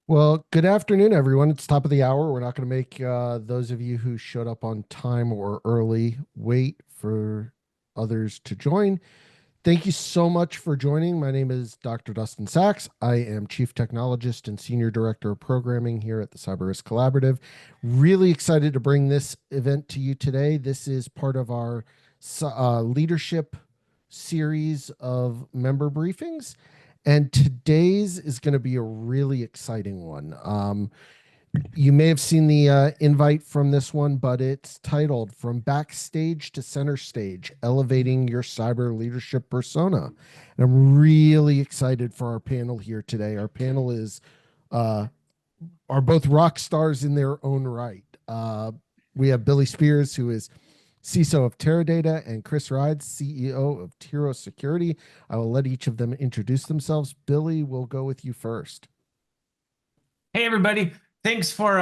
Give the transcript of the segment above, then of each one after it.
Well, good afternoon, everyone. It's top of the hour. We're not going to make those of you who showed up on time or early wait for others to join. Thank you so much for joining. My name is Dr. Dustin Sachs. I am Chief Technologist and Senior Director of Programming here at the Cyber Risk Collaborative. Really excited to bring this event to you today. This is part of our leadership series of member briefings. And today's is going to be a really exciting one. You may have seen the invite from this one, but it's titled From Backstage to Center Stage, Elevating Your Cyber Leadership Persona. And I'm really excited for our panel here today. Our panel uh, are both rock stars in their own right. We have Billy Spears, who is CISO of Teradata, and Chris Rides, CEO of Tiro Security. I will let each of them introduce themselves. Billy, we'll go with you first. Hey everybody, thanks for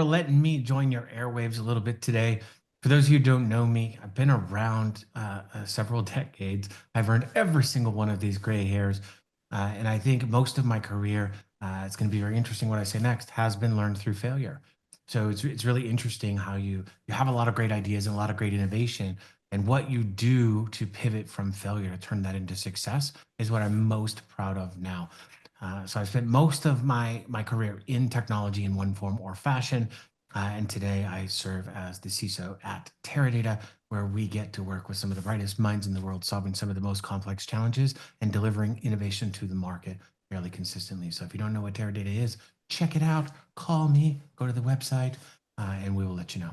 letting me join your airwaves a little bit today. For those of you who don't know me, I've been around several decades. I've earned every single one of these gray hairs, and I think most of my career, it's going to be very interesting what I say next, has been learned through failure. So it's really interesting how you have a lot of great ideas and a lot of great innovation, and what you do to pivot from failure to turn that into success is what I'm most proud of now. So I've spent most of my career in technology in one form or fashion. And today I serve as the CISO at Teradata, where we get to work with some of the brightest minds in the world, solving some of the most complex challenges and delivering innovation to the market fairly consistently. So if you don't know what Teradata is, check it out, call me, go to the website, and we will let you know.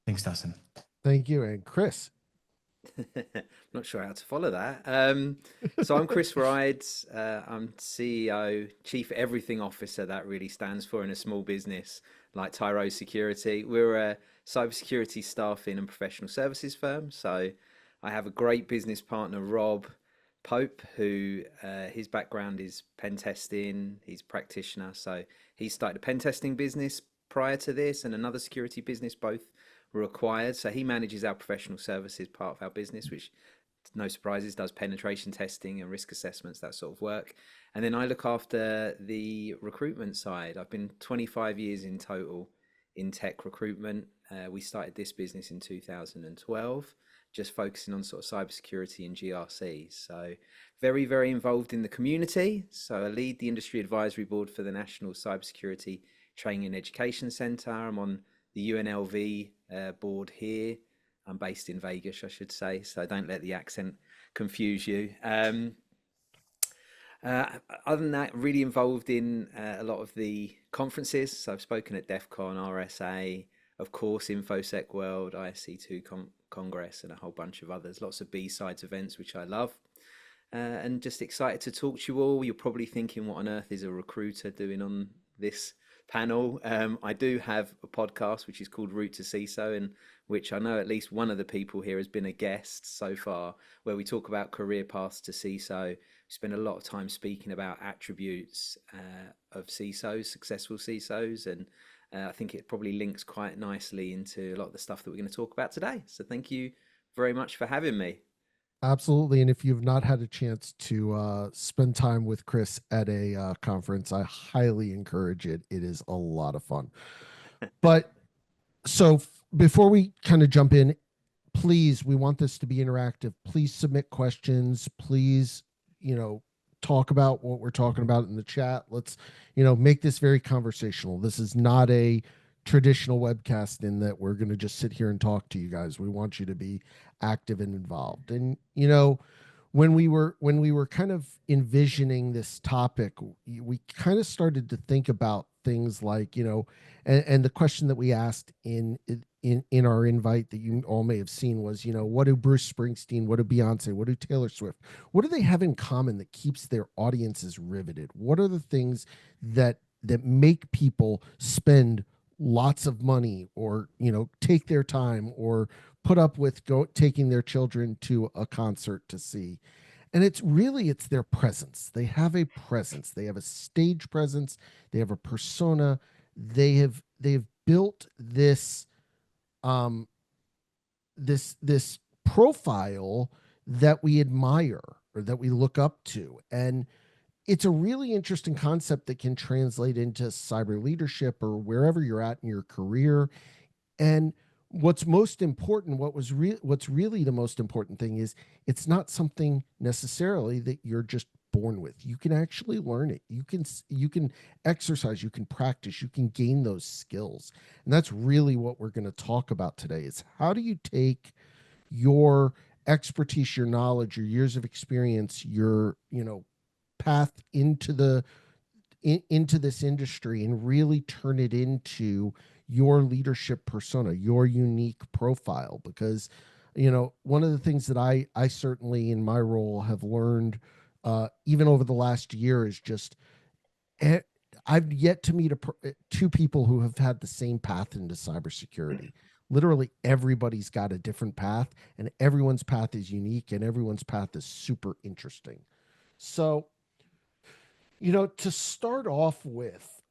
Thanks, Dustin. Thank you. And Chris. I'm not sure how to follow that. So I'm Chris Rides. I'm CEO, Chief Everything Officer. That really stands for in a small business like Tyro Security. We're a cybersecurity staffing and professional services firm. So I have a great business partner, Rob Pope, who his background is pen testing. He's a practitioner. So he started a pen testing business prior to this and another security business, both were acquired. So he manages our professional services part of our business, which, no surprises, does penetration testing and risk assessments, that sort of work. And then I look after the recruitment side. I've been 25 years in total in tech recruitment. We started this business in 2012, just focusing on sort of cybersecurity and GRC. So very, very involved in the community. So I lead the industry advisory board for the National Cybersecurity Training and Education Centre. I'm on the UNLV board here. I'm based in Vegas, I should say, so don't let the accent confuse you. Other than that, really involved in a lot of the conferences. So I've spoken at DEF CON, RSA, of course, InfoSec World, ISC2 Congress, and a whole bunch of others. Lots of B-sides events, which I love. And just excited to talk to you all. You're probably thinking, what on earth is a recruiter doing on this panel? I do have a podcast which is called Route to CISO, and which I know at least one of the people here has been a guest so far, where we talk about career paths to CISO. We spend a lot of time speaking about attributes of CISOs, successful CISOs, and I think it probably links quite nicely into a lot of the stuff that we're going to talk about today. So thank you very much for having me. Absolutely. And if you've not had a chance to spend time with Chris at a conference, I highly encourage it. It is a lot of fun. But before we kind of jump in, please, we want this to be interactive. Please submit questions. Please, talk about what we're talking about in the chat. Let's, make this very conversational. This is not a traditional webcast in that we're going to just sit here and talk to you guys. We want you to be active and involved. And, when we were kind of envisioning this topic, we kind of started to think about things like, and the question that we asked in our invite that you all may have seen was, what do Bruce Springsteen, what do Beyonce, what do Taylor Swift, what do they have in common that keeps their audiences riveted? What are the things that make people spend lots of money, or take their time, or put up with taking their children to a concert to see? And it's their presence. They have a presence, they have a stage presence, they have a persona. They've built um this profile that we admire or that we look up to. And it's a really interesting concept that can translate into cyber leadership or wherever you're at in your career. And what's most important, what's really the most important thing is it's not something necessarily that you're just born with. You can actually learn it. You can exercise, you can practice, you can gain those skills. And that's really what we're going to talk about today is how do you take your expertise, your knowledge, your years of experience, your, path into this industry and really turn it into your leadership persona, your unique profile. Because, one of the things that I certainly in my role have learned, even over the last year, is just eh, I've yet to meet two people who have had the same path into cybersecurity. Literally, everybody's got a different path, and everyone's path is unique, and everyone's path is super interesting. So, to start off with,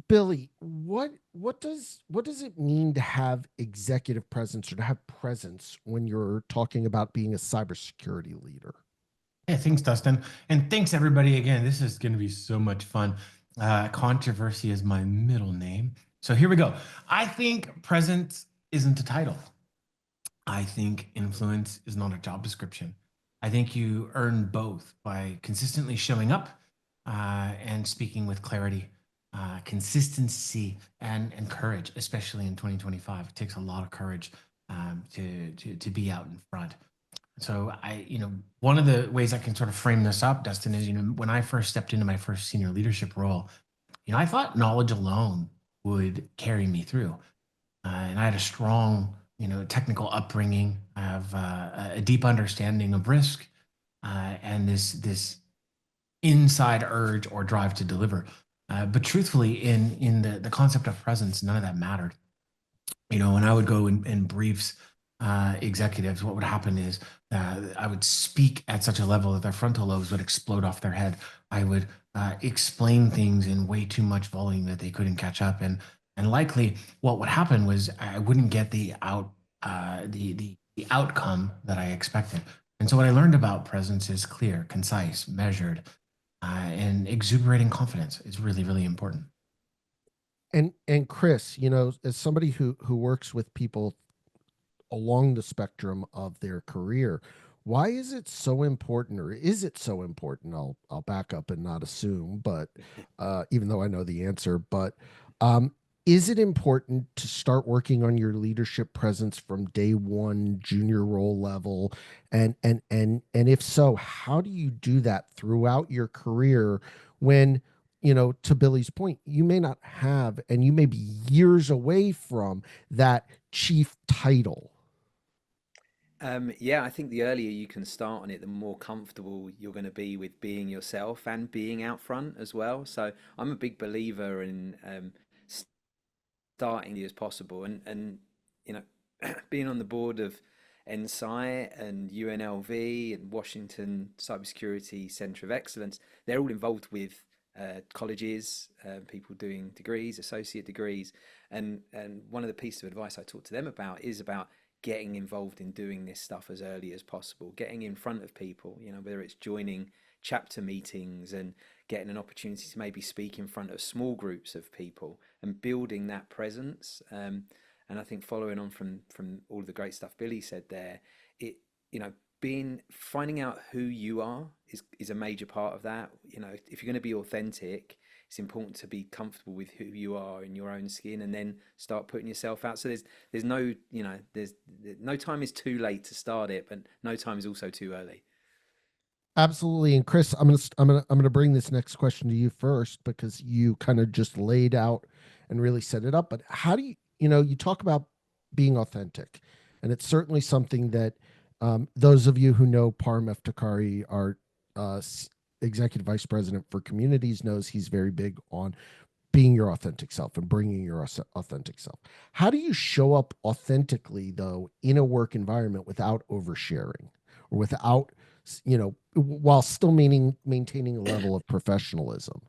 Billy, what does it mean to have executive presence or to have presence when you're talking about being a cybersecurity leader? Yeah, thanks, Dustin. And thanks, everybody. Again, this is going to be so much fun. Controversy is my middle name. So here we go. I think presence isn't a title. I think influence is not a job description. I think you earn both by consistently showing up and speaking with clarity, consistency, and courage, especially in 2025. It takes a lot of courage to be out in front. So one of the ways I can sort of frame this up, Dustin, is, when I first stepped into my first senior leadership role, I thought knowledge alone would carry me through. And I had a strong, technical upbringing. I have a deep understanding of risk and this inside urge or drive to deliver. But truthfully, in the concept of presence, none of that mattered. When I would go in briefs, executives, what would happen is I would speak at such a level that their frontal lobes would explode off their head. I would explain things in way too much volume that they couldn't catch up, and likely what would happen was I wouldn't get the outcome that I expected. And so what I learned about presence is clear, concise, measured, and exuberating confidence is really, really important. And Chris, as somebody who works with people along the spectrum of their career, why is it so important, or is it so important? I'll back up and not assume, but even though I know the answer, but is it important to start working on your leadership presence from day one, junior role level? And if so, how do you do that throughout your career when, to Billy's point, you may not have, and you may be years away from that chief title? Yeah, I think the earlier you can start on it, the more comfortable you're going to be with being yourself and being out front as well. So I'm a big believer in starting as possible, and you know, being on the board of NSI and UNLV and Washington Cybersecurity Center of Excellence, they're all involved with colleges, people doing degrees, associate degrees, and one of the pieces of advice I talk to them about is about getting involved in doing this stuff as early as possible, getting in front of people, whether it's joining chapter meetings and getting an opportunity to maybe speak in front of small groups of people and building that presence. And I think following on from all of the great stuff Billy said there, it being finding out who you are is a major part of that. If you're going to be authentic, it's important to be comfortable with who you are in your own skin, and then start putting yourself out. So there's no there's no time is too late to start it, but no time is also too early. Absolutely. And Chris, I'm gonna bring this next question to you first because you kind of just laid out and really set it up. But how do you talk about being authentic, and it's certainly something that those of you who know Parm Eftekari, our executive vice president for communities, knows he's very big on being your authentic self and bringing your authentic self. How do you show up authentically though in a work environment without oversharing or without, while still maintaining a level of professionalism?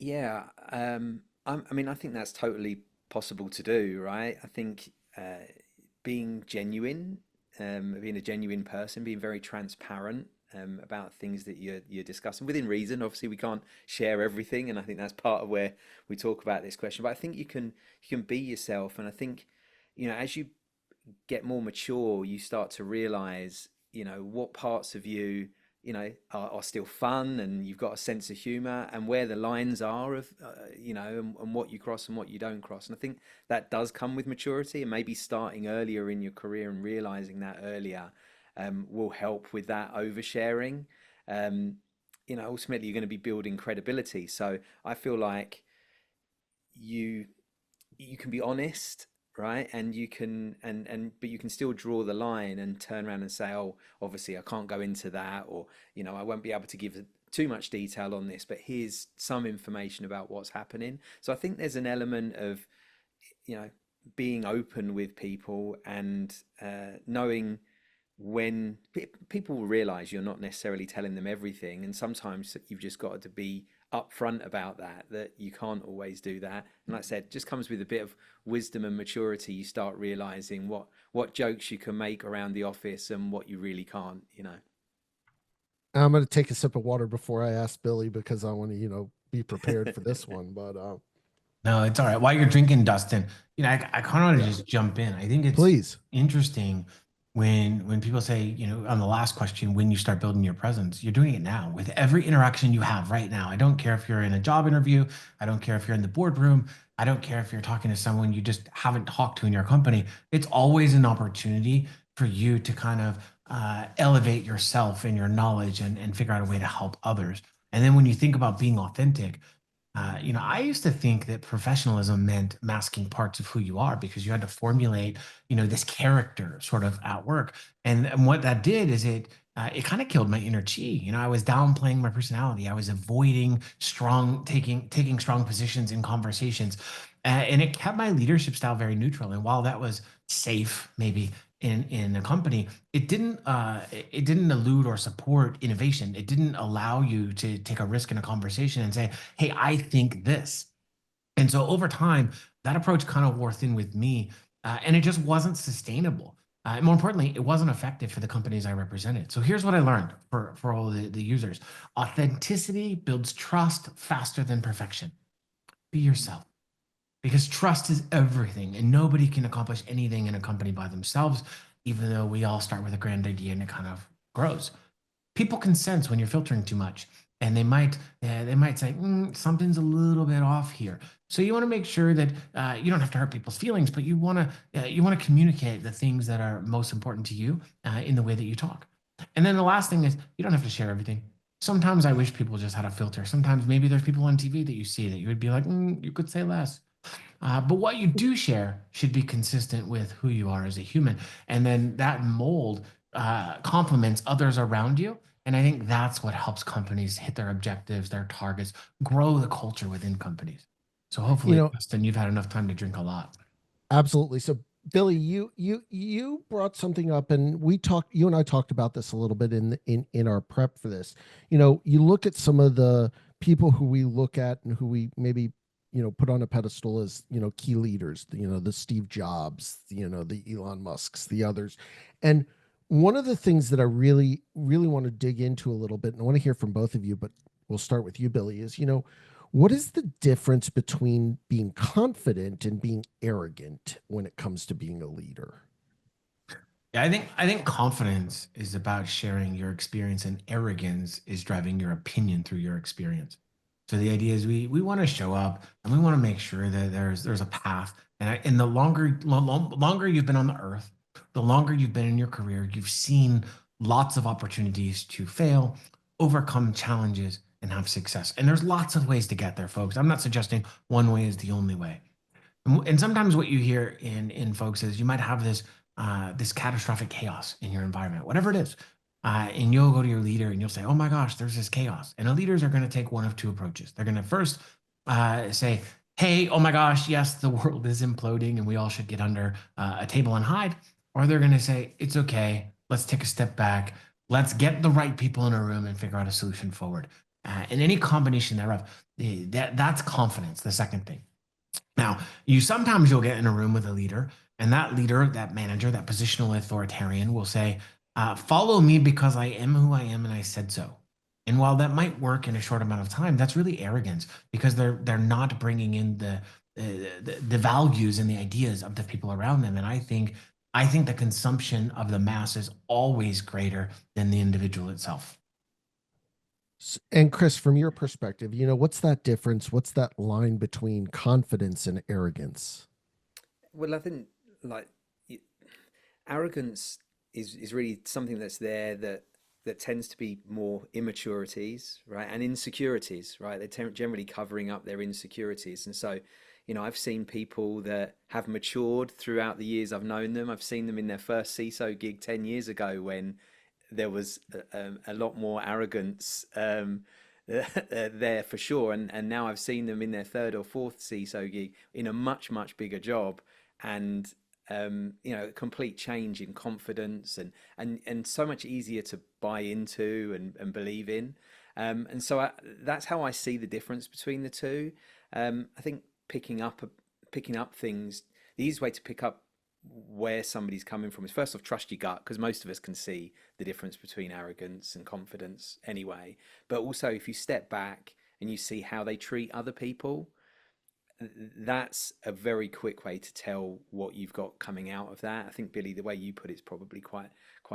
Yeah, I mean, I think that's totally possible to do, right? I think being genuine, being a genuine person, being very transparent, about things that you're discussing within reason. Obviously, we can't share everything, and I think that's part of where we talk about this question. But I think you can be yourself, and I think, as you get more mature, you start to realize, what parts of you, are still fun, and you've got a sense of humor, and where the lines are of, and what you cross and what you don't cross. And I think that does come with maturity, and maybe starting earlier in your career and realizing that earlier will help with that oversharing. Um, Ultimately, you're going to be building credibility. So I feel like you you can be honest, right? And you can but you can still draw the line and turn around and say, oh, obviously I can't go into that, or I won't be able to give too much detail on this, but here's some information about what's happening. So I think there's an element of, you know being open with people, and knowing when people will realize you're not necessarily telling them everything, and sometimes you've just got to be upfront about that you can't always do that. And like I said, just comes with a bit of wisdom and maturity. You start realizing what jokes you can make around the office and what you really can't. I'm going to take a sip of water before I ask Billy, because I want to, be prepared for this one. But No, it's all right. While you're drinking, Dustin, I kind of want to just jump in. I think it's please. interesting when people say, on the last question, when you start building your presence, you're doing it now with every interaction you have right now. I don't care if you're in a job interview. I don't care if you're in the boardroom. I don't care if you're talking to someone you just haven't talked to in your company. It's always an opportunity for you to kind of elevate yourself and your knowledge and figure out a way to help others. And then when you think about being authentic, I used to think that professionalism meant masking parts of who you are, because you had to formulate, this character sort of at work. And what that did is it kind of killed my inner chi. I was downplaying my personality. I was avoiding taking strong positions in conversations, and it kept my leadership style very neutral. And while that was safe, maybe in a company, it didn't elude or support innovation. It didn't allow you to take a risk in a conversation and say, hey, I think this. And so over time, that approach kind of wore thin with me, and it just wasn't sustainable. And more importantly, it wasn't effective for the companies I represented. So here's what I learned for all the users: authenticity builds trust faster than perfection. Be yourself, because trust is everything, and nobody can accomplish anything in a company by themselves, even though we all start with a grand idea and it kind of grows. People can sense when you're filtering too much, and they might say, something's a little bit off here. So you want to make sure that you don't have to hurt people's feelings, but you want to communicate the things that are most important to you in the way that you talk. And then the last thing is, you don't have to share everything. Sometimes I wish people just had a filter. Sometimes maybe there's people on TV that you see that you would be like, you could say less. But what you do share should be consistent with who you are as a human. And then that mold complements others around you. And I think that's what helps companies hit their objectives, their targets, grow the culture within companies. So hopefully, Justin, you've had enough time to drink a lot. Absolutely. So Billy, you brought something up, and you and I talked about this a little bit in our prep for this. You look at some of the people who we look at and who we maybe put on a pedestal as key leaders, the Steve Jobs, the Elon Musks, the others. And one of the things that I really want to dig into a little bit, and I want to hear from both of you, but we'll start with you, Billy, is what is the difference between being confident and being arrogant when it comes to being a leader? Yeah, I think confidence is about sharing your experience, and arrogance is driving your opinion through your experience. So the idea is we want to show up, and we want to make sure that there's a path. And the longer you've been on the earth, the longer you've been in your career, you've seen lots of opportunities to fail, overcome challenges, and have success. And there's lots of ways to get there, folks. I'm not suggesting one way is the only way. And sometimes what you hear in folks is you might have this catastrophic chaos in your environment, whatever it is. And you'll go to your leader and you'll say, "Oh my gosh, there's this chaos." And the leaders are going to take one of two approaches. They're going to first say, "Hey, oh my gosh, yes, the world is imploding and we all should get under a table and hide." Or they're going to say, "It's okay. Let's take a step back. Let's get the right people in a room and figure out a solution forward." And any combination thereof, that's confidence, the second thing. Now, you'll get in a room with a leader, and that leader, that manager, that positional authoritarian will say, Follow me because I am who I am and I said so. And while that might work in a short amount of time, that's really arrogance because they're not bringing in the values and the ideas of the people around them. And I think the consumption of the mass is always greater than the individual itself. And Chris, from your perspective, what's that difference? What's that line between confidence and arrogance? Well, I think like y- arrogance is really something that's there that tends to be more immaturities, right, and insecurities, right? They're generally covering up their insecurities, and so, I've seen people that have matured throughout the years I've known them. I've seen them in their first CISO gig 10 years ago when there was a lot more arrogance there for sure, and now I've seen them in their third or fourth CISO gig in a much bigger job, and a complete change in confidence and so much easier to buy into and believe in. And so that's how I see the difference between the two. I think picking up things, the easiest way to pick up where somebody's coming from is first off trust your gut, because most of us can see the difference between arrogance and confidence anyway. But also if you step back and you see how they treat other people, that's a very quick way to tell what you've got coming out of that. I think, Billy, the way you put it's probably quite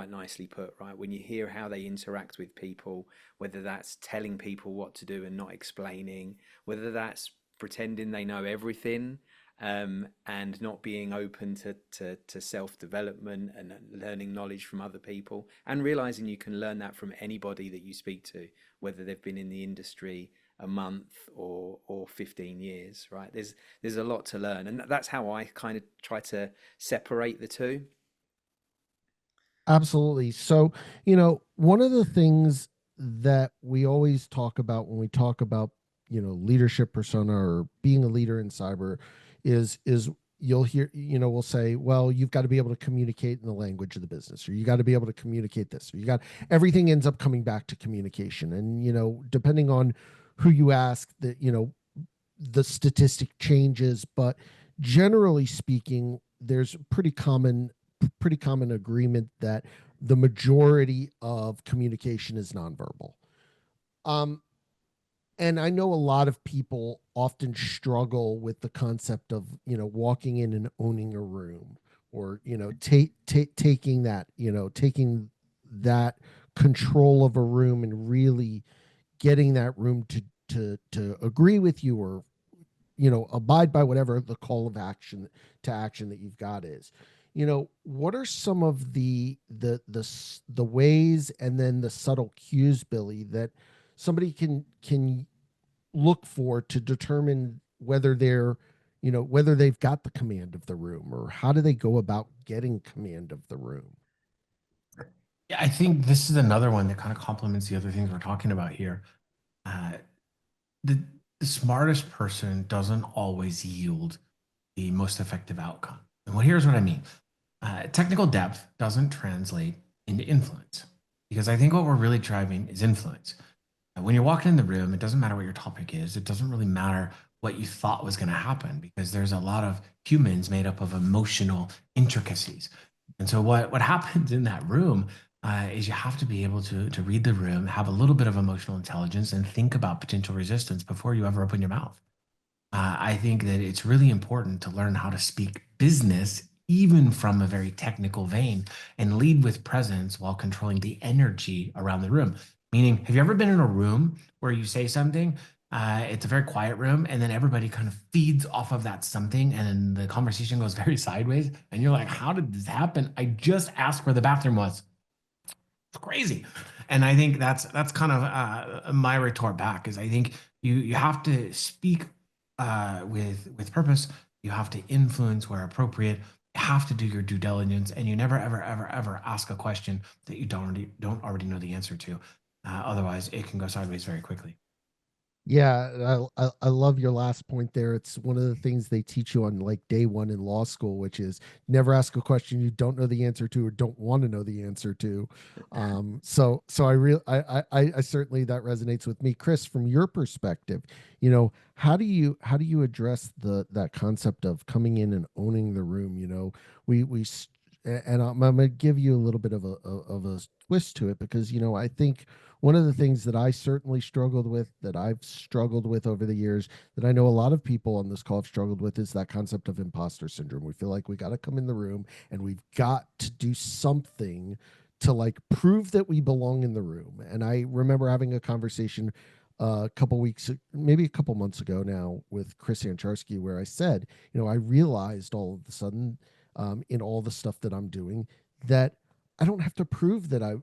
nicely put, right? When you hear how they interact with people, whether that's telling people what to do and not explaining, whether that's pretending they know everything, and not being open to self-development and learning knowledge from other people, and realizing you can learn that from anybody that you speak to, whether they've been in the industry a month or 15 years, right? There's a lot to learn, and that's how I kind of try to separate the two. Absolutely. So, one of the things that we always talk about when we talk about, leadership persona or being a leader in cyber is you'll hear, we'll say, well, you've got to be able to communicate in the language of the business, or you got to be able to communicate this, or everything ends up coming back to communication. And, depending on who you ask, that, the statistic changes, but generally speaking, there's pretty common agreement that the majority of communication is nonverbal. Um, and I know a lot of people often struggle with the concept of, walking in and owning a room, or, taking that control of a room and really getting that room to agree with you, or abide by whatever the call of action to action that you've got is. What are some of the ways and then the subtle cues, Billy, that somebody can look for to determine whether they've got the command of the room, or how do they go about getting command of the room? Yeah, I think this is another one that kind of complements the other things we're talking about here. Uh, the, the smartest person doesn't always yield the most effective outcome. And here's what I mean. Technical depth doesn't translate into influence, because I think what we're really driving is influence. When you're walking in the room, it doesn't matter what your topic is. It doesn't really matter what you thought was going to happen, because there's a lot of humans made up of emotional intricacies. And so what happens in that room is you have to be able to read the room, have a little bit of emotional intelligence, and think about potential resistance before you ever open your mouth. I think that it's really important to learn how to speak business, even from a very technical vein, and lead with presence while controlling the energy around the room. Meaning, have you ever been in a room where you say something, it's a very quiet room, and then everybody kind of feeds off of that something, and then the conversation goes very sideways, and you're like, how did this happen? I just asked where the bathroom was. It's crazy. And I think that's kind of my retort back is I think you have to speak with purpose. You have to influence where appropriate. You have to do your due diligence, and you never ever ask a question that you don't already know the answer to. Otherwise, it can go sideways very quickly. Yeah, I love your last point there. It's one of the things they teach you on like day one in law school, which is never ask a question you don't know the answer to or don't want to know the answer to. So I certainly, that resonates with me. Chris, from your perspective, how do you address that concept of coming in and owning the room? We and I'm going to give you a little bit of a twist to it, because I think one of the things that I certainly struggled with, that I've struggled with over the years, that I know a lot of people on this call have struggled with, is that concept of imposter syndrome. We feel like we got to come in the room and we've got to do something to like prove that we belong in the room. And I remember having a conversation a couple weeks, maybe a couple months ago now, with Chris Ancharsky, where I said, I realized all of a sudden, in all the stuff that I'm doing, that I don't have to prove that I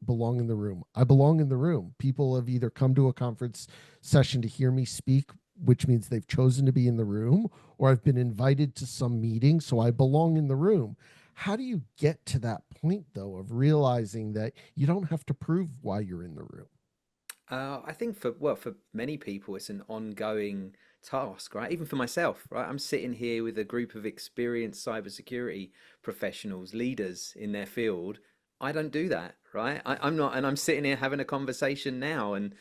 belong in the room. I belong in the room. People have either come to a conference session to hear me speak, which means they've chosen to be in the room, or I've been invited to some meeting, so I belong in the room. How do you get to that point, though, of realizing that you don't have to prove why you're in the room? I think for many people, it's an ongoing task, right? Even for myself, right? I'm sitting here with a group of experienced cybersecurity professionals, leaders in their field. I don't do that, right? I'm not, and I'm sitting here having a conversation now, and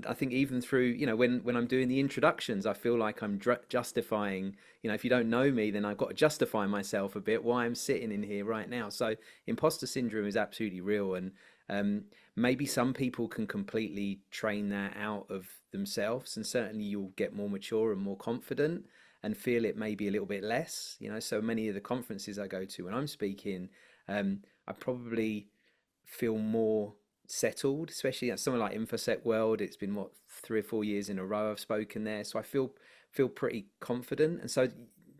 I think even through, when I'm doing the introductions, I feel like I'm justifying, if you don't know me, then I've got to justify myself a bit why I'm sitting in here right now. So imposter syndrome is absolutely real, and um, maybe some people can completely train that out of themselves, and certainly you'll get more mature and more confident and feel it maybe a little bit less. So many of the conferences I go to when I'm speaking, I probably feel more settled, especially at somewhere like InfoSec World. It's been 3 or 4 years in a row I've spoken there, so I feel pretty confident. And so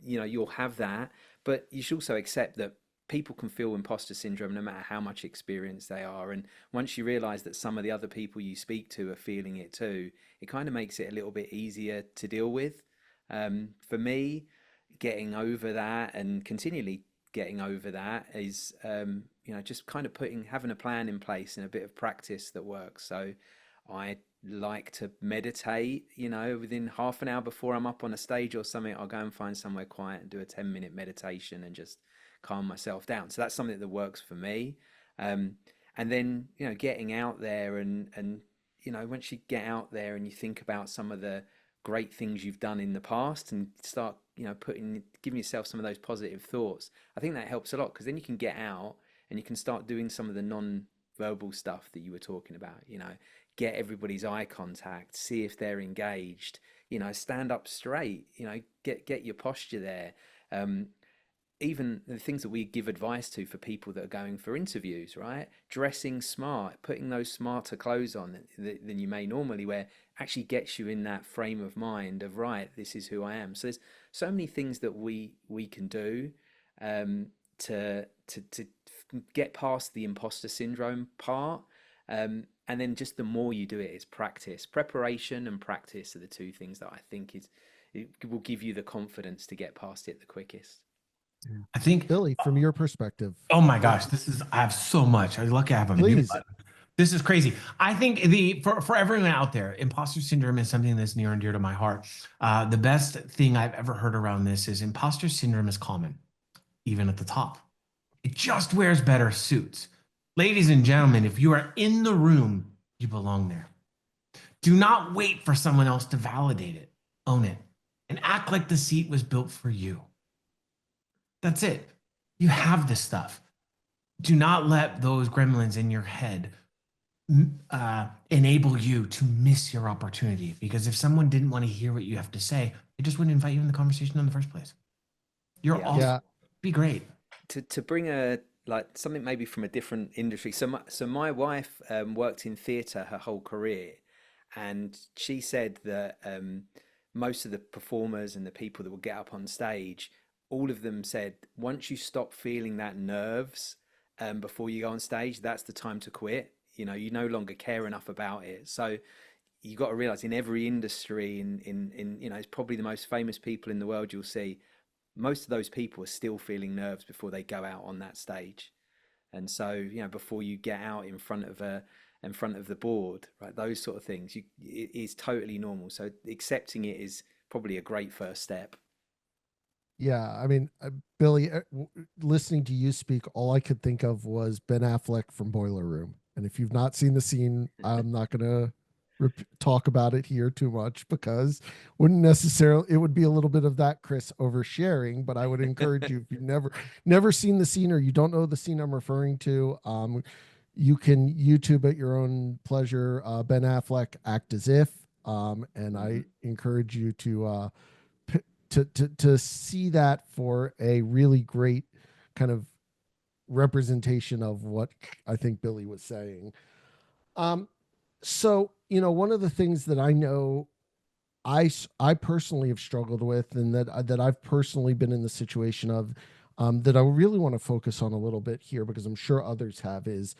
you'll have that, but you should also accept that people can feel imposter syndrome no matter how much experience they are. And once you realize that some of the other people you speak to are feeling it too, it kind of makes it a little bit easier to deal with. For me, getting over that and continually getting over that is just kind of having a plan in place and a bit of practice that works. So I like to meditate, within half an hour before I'm up on a stage or something. I'll go and find somewhere quiet and do a 10-minute meditation and just calm myself down. So that's something that works for me. And then getting out there, and once you get out there and you think about some of the great things you've done in the past and start giving yourself some of those positive thoughts, I think that helps a lot, because then you can get out and you can start doing some of the non-verbal stuff that you were talking about. Get everybody's eye contact, see if they're engaged, stand up straight, get your posture there. Even the things that we give advice to for people that are going for interviews, right? Dressing smart, putting those smarter clothes on than you may normally wear, actually gets you in that frame of mind of, right, this is who I am. So there's so many things that we can do to get past the imposter syndrome part. And then just the more you do it, is practice. Preparation and practice are the two things that I think it will give you the confidence to get past it the quickest. I think, Billy, from your perspective. oh my gosh, I have so much. I'm lucky I have a mute button. This is crazy. I think for everyone out there, imposter syndrome is something that's near and dear to my heart. The best thing I've ever heard around this is imposter syndrome is common, even at the top. It just wears better suits. Ladies and gentlemen, if you are in the room, you belong there. Do not wait for someone else to validate it. Own it. And act like the seat was built for you. That's it. You have this stuff. Do not let those gremlins in your head enable you to miss your opportunity. Because if someone didn't want to hear what you have to say, they just wouldn't invite you in the conversation in the first place. You're awesome. Be great. To bring something maybe from a different industry. So my wife worked in theatre her whole career, and she said that most of the performers and the people that will get up on stage, all of them said, once you stop feeling that nerves before you go on stage, that's the time to quit. You no longer care enough about it. So you got to realize, in every industry, in it's probably the most famous people in the world, you'll see most of those people are still feeling nerves before they go out on that stage. And so, before you get out in front of the board, right, those sort of things, it is totally normal. So accepting it is probably a great first step. Yeah, I mean, Billy, listening to you speak, all I could think of was Ben Affleck from Boiler Room. And if you've not seen the scene, I'm not gonna talk about it here too much, because wouldn't necessarily, it would be a little bit of that Chris oversharing, but I would encourage you, if you've never seen the scene or you don't know the scene I'm referring to, you can YouTube at your own pleasure, Ben Affleck Act As If, and I encourage you to to see that for a really great kind of representation of what I think Billy was saying. So, one of the things that I know I personally have struggled with, and that I've personally been in the situation of, that I really want to focus on a little bit here, because I'm sure others have, is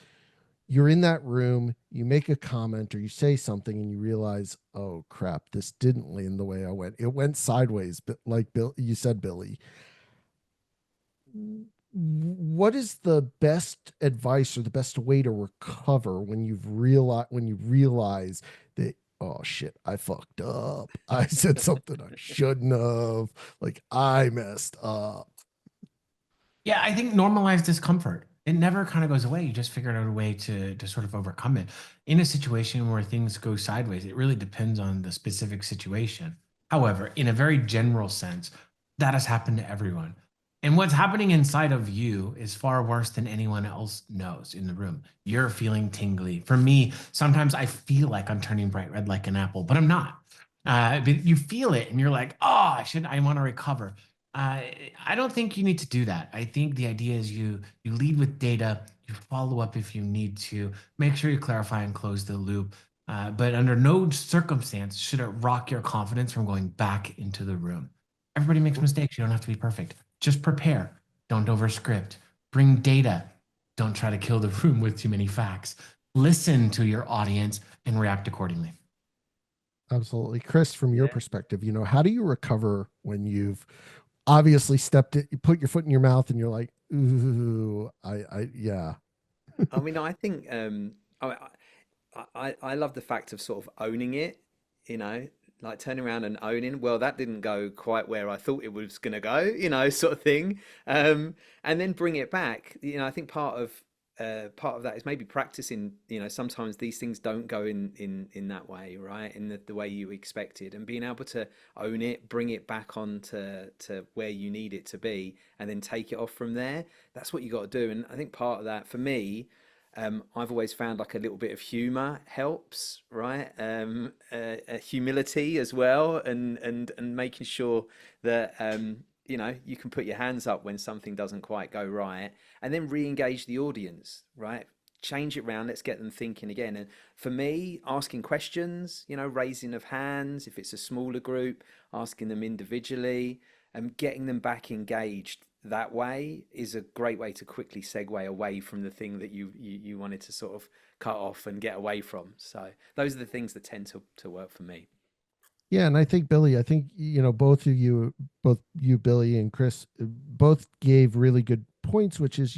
you're in that room, you make a comment or you say something and you realize, oh crap, this didn't land the way I went. It went sideways, but like Bill, you said, Billy, what is the best advice or the best way to recover when you realize that, oh shit, I fucked up, I said something I shouldn't have, like I messed up? Yeah, I think normalize discomfort. It never kind of goes away. You just figure out a way to sort of overcome it. In a situation where things go sideways, it really depends on the specific situation. However, in a very general sense, that has happened to everyone. And what's happening inside of you is far worse than anyone else knows in the room. You're feeling tingly. For me, sometimes I feel like I'm turning bright red like an apple, but I'm not. But you feel it and you're like, oh, I want to recover. I don't think you need to do that. I think the idea is you lead with data, you follow up if you need to, make sure you clarify and close the loop. But under no circumstance should it rock your confidence from going back into the room. Everybody makes mistakes. You don't have to be perfect. Just prepare. Don't overscript. Bring data. Don't try to kill the room with too many facts. Listen to your audience and react accordingly. Absolutely. Chris, from your perspective, how do you recover when you've obviously stepped it, you put your foot in your mouth and you're like, ooh, yeah. I mean, I think I love the fact of sort of owning it, you know, like turning around and owning, well, that didn't go quite where I thought it was going to go, you know, sort of thing. And then bring it back. You know, I think part of that is maybe practicing, you know, sometimes these things don't go in that way, right? In the way you expected, and being able to own it, bring it back on to where you need it to be, and then take it off from there. That's what you got to do. And I think part of that for me, I've always found like a little bit of humor helps, right? Humility as well, and making sure that you know, you can put your hands up when something doesn't quite go right, and then re-engage the audience, right? Change it round. Let's get them thinking again. And for me, asking questions, you know, raising of hands if it's a smaller group, asking them individually, and getting them back engaged that way is a great way to quickly segue away from the thing that you wanted to sort of cut off and get away from. So those are the things that tend to work for me. Yeah, and I think Billy, both of you, both you, Billy, and Chris, both gave really good points, which is,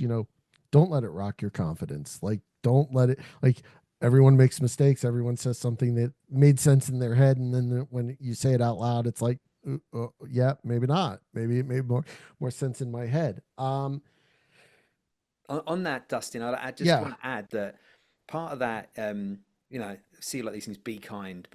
don't let it rock your confidence. Like, don't let it, like, everyone makes mistakes. Everyone says something that made sense in their head, and then when you say it out loud, it's like, yeah, maybe not. Maybe it made more sense in my head. On that, Dustin, I just Yeah, want to add that part of that, you know, see like these things, be kind,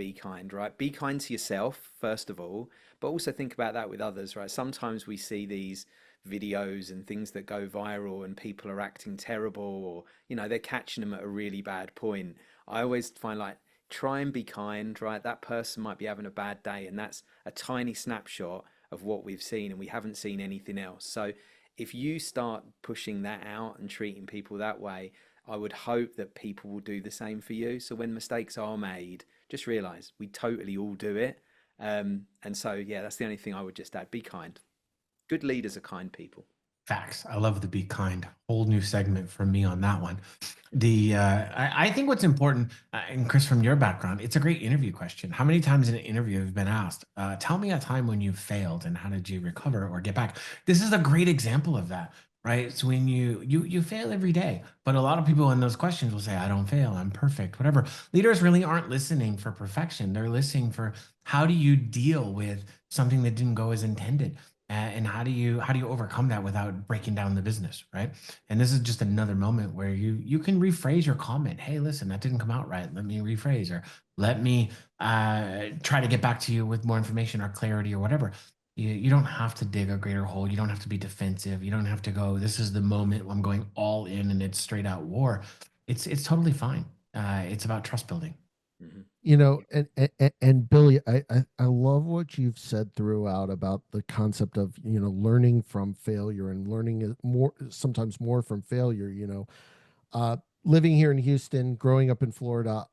right? Be kind to yourself, first of all, but also think about that with others, right? Sometimes we see these videos and things that go viral and people are acting terrible, or, you know, they're catching them at a really bad point. I always find like, try and be kind, right? That person might be having a bad day, and that's a tiny snapshot of what we've seen, and we haven't seen anything else. So if you start pushing that out and treating people that way, I would hope that people will do the same for you. So when mistakes are made, just realize we totally all do it. And so, yeah, that's the only thing I would just add. Be kind. Good leaders are kind people. Facts. I love the be kind. Whole new segment for me on that one. I think what's important, and Chris, from your background, it's a great interview question. How many times in an interview have you been asked, tell me a time when you failed and how did you recover or get back? This is a great example of that, right? So when you fail every day, but a lot of people in those questions will say, I don't fail, I'm perfect, whatever. Leaders really aren't listening for perfection. They're listening for how do you deal with something that didn't go as intended? And how do you overcome that without breaking down the business, right? And this is just another moment where you can rephrase your comment. Hey, listen, that didn't come out right. Let me rephrase, or Let me try to get back to you with more information or clarity or whatever. You don't have to dig a greater hole. You don't have to be defensive. You don't have to go, this is the moment I'm going all in and it's straight out war. It's totally fine. It's about trust building. Hmm. You know, and Billy, I love what you've said throughout about the concept of, you know, learning from failure and learning more, sometimes more from failure. You know, uh, living here in Houston, growing up in Florida,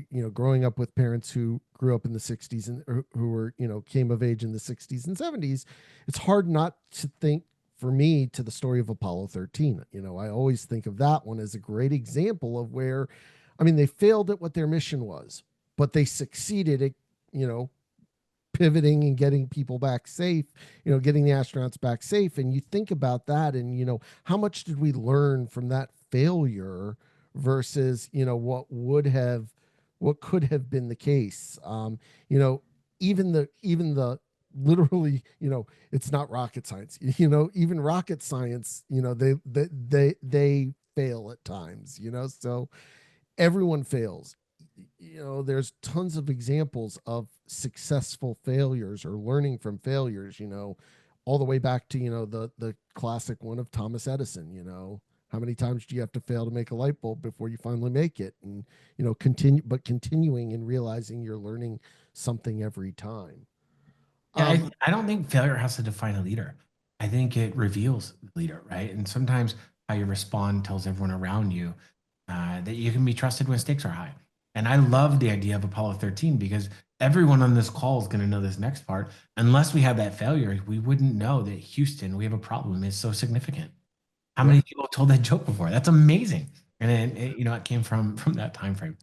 you know, growing up with parents who grew up in the 60s and who were, you know, came of age in the 60s and 70s, it's hard not to think, for me, to the story of Apollo 13. You know, I always think of that one as a great example of where, I mean, they failed at what their mission was, but they succeeded at, you know, pivoting and getting people back safe, you know, getting the astronauts back safe. And you think about that and, you know, how much did we learn from that failure versus, you know, what could have been the case. You know, even the literally, you know, it's not rocket science, you know, even rocket science, you know, they fail at times, you know, so everyone fails. You know, there's tons of examples of successful failures or learning from failures, you know, all the way back to, you know, the classic one of Thomas Edison. You know, how many times do you have to fail to make a light bulb before you finally make it? And, you know, continuing and realizing you're learning something every time. Yeah, um I don't think failure has to define a leader. I think it reveals the leader, right? And sometimes how you respond tells everyone around you that you can be trusted when stakes are high. And I love the idea of Apollo 13 because everyone on this call is going to know this next part. Unless we had that failure, we wouldn't know that Houston, we have a problem, is so significant. How yeah. many people have told that joke before? That's amazing. And you know, it came from that time frame.